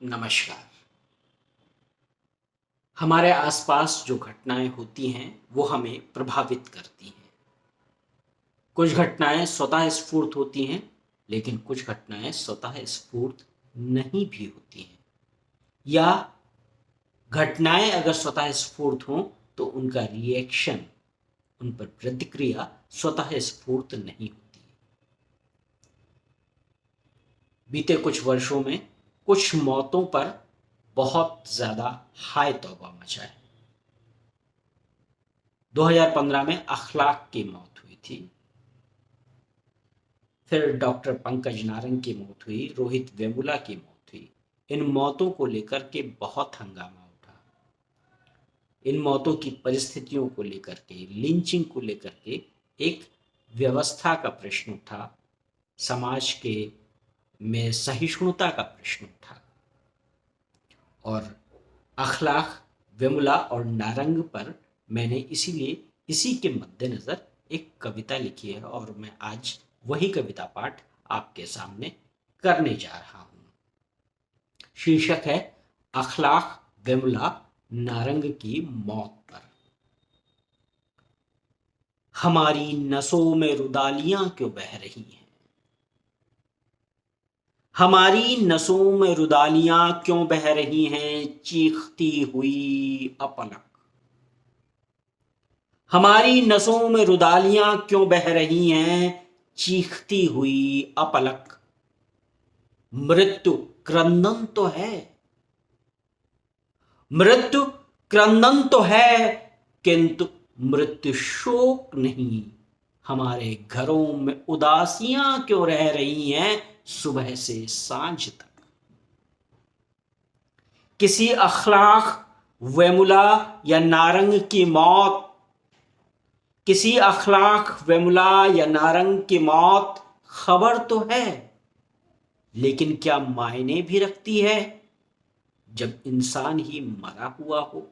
नमस्कार। हमारे आसपास जो घटनाएं होती हैं वो हमें प्रभावित करती हैं। कुछ घटनाएं स्वतः स्फूर्त होती हैं, लेकिन कुछ घटनाएं स्वतः स्फूर्त नहीं भी होती हैं। या घटनाएं अगर स्वतः स्फूर्त हों तो उनका रिएक्शन, उन पर प्रतिक्रिया स्वतः स्फूर्त नहीं होती है। बीते कुछ वर्षों में कुछ मौतों पर बहुत ज्यादा हाय तौबा मचा है। 2015 में अखलाक की मौत हुई थी। फिर डॉक्टर पंकज नारंग की मौत हुई, रोहित वेमुला की मौत हुई। इन मौतों को लेकर के बहुत हंगामा उठा। इन मौतों की परिस्थितियों को लेकर के, लिंचिंग को लेकर के एक व्यवस्था का प्रश्न उठा, समाज के में सहिष्णुता का प्रश्न उठा। और अखलाक, वेमुला और नारंग पर मैंने इसीलिए इसी के मद्देनजर एक कविता लिखी है और मैं आज वही कविता पाठ आपके सामने करने जा रहा हूं। शीर्षक है अखलाक, वेमुला, नारंग की मौत पर। हमारी नसों में रुदालियां क्यों बह रही हैं? हमारी नसों में रुदालियां क्यों बह रही हैं, चीखती हुई अपलक। हमारी नसों में रुदालियां क्यों बह रही हैं, चीखती हुई अपलक। मृत्यु क्रंदन तो है, मृत्यु क्रंदन तो है, किंतु मृत्यु शोक नहीं। हमारे घरों में उदासियां क्यों रह रही हैं, सुबह से सांझ तक। किसी अखलाक, वेमुला या नारंग की मौत, किसी अखलाक, वेमुला या नारंग की मौत खबर तो है, लेकिन क्या मायने भी रखती है जब इंसान ही मरा हुआ हो?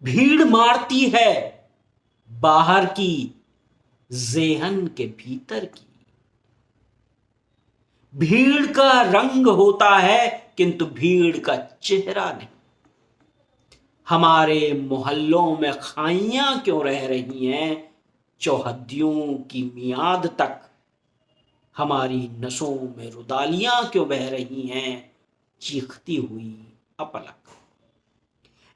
भीड़ मारती है बाहर की, जेहन के भीतर की। भीड़ का रंग होता है किंतु भीड़ का चेहरा नहीं। हमारे मोहल्लों में खाइयां क्यों रह रही हैं, चौहद्दियों की मियाद तक। हमारी नसों में रुदालियां क्यों बह रही हैं, चीखती हुई अपलक।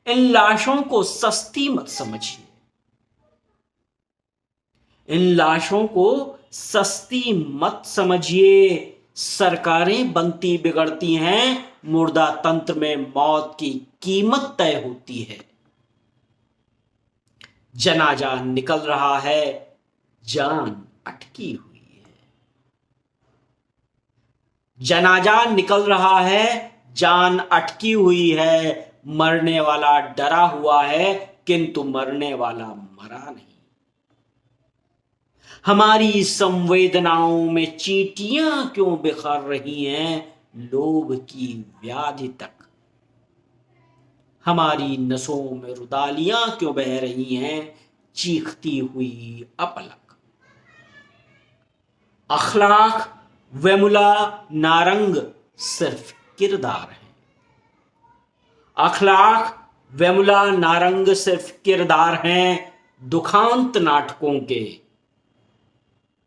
इन लाशों को सस्ती मत समझिए, इन लाशों को सस्ती मत समझिए। सरकारें बनती बिगड़ती हैं, मुर्दा तंत्र में मौत की कीमत तय होती है। जनाजा निकल रहा है, जान अटकी हुई है। जनाजा निकल रहा है, जान अटकी हुई है। मरने वाला डरा हुआ है किंतु मरने वाला मरा नहीं। हमारी संवेदनाओं में चींटियां क्यों बिखर रही हैं, लोभ की व्याधि तक। हमारी नसों में रुदालियां क्यों बह रही हैं, चीखती हुई अपलक। अखलाक, वेमुला, नारंग सिर्फ किरदार हैं। अखलाक, वेमुला, नारंग सिर्फ किरदार हैं दुखांत नाटकों के।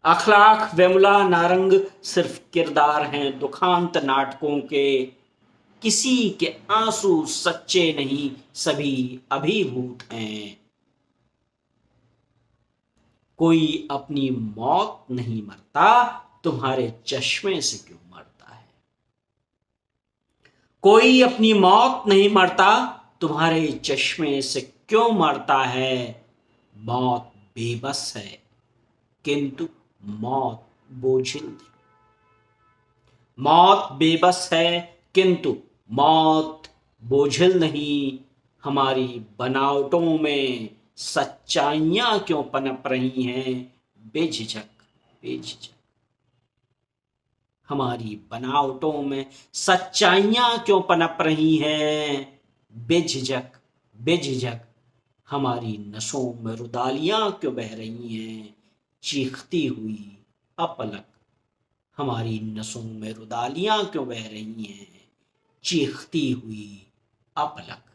अखलाक, वेमुला, नारंग सिर्फ किरदार हैं दुखांत नाटकों के। किसी के आंसू सच्चे नहीं, सभी अभिभूत हैं। कोई अपनी मौत नहीं मरता, तुम्हारे चश्मे से क्यों मरता है? कोई अपनी मौत नहीं मरता, तुम्हारे चश्मे से क्यों मरता है? मौत बेबस है किंतु मौत बोझिल नहीं। मौत बेबस है किंतु मौत बोझिल नहीं। हमारी बनावटों में सच्चाइयां क्यों पनप रही हैं, बेझिझक बेझिझक। हमारी बनावटों में सच्चाइयां क्यों पनप रही हैं, बेझिझक बेझिझक। हमारी नसों में रुदालियां क्यों बह रही हैं, चीखती हुई अपलक। हमारी नसों में रुदालियां क्यों बह रही हैं, चीखती हुई अपलक।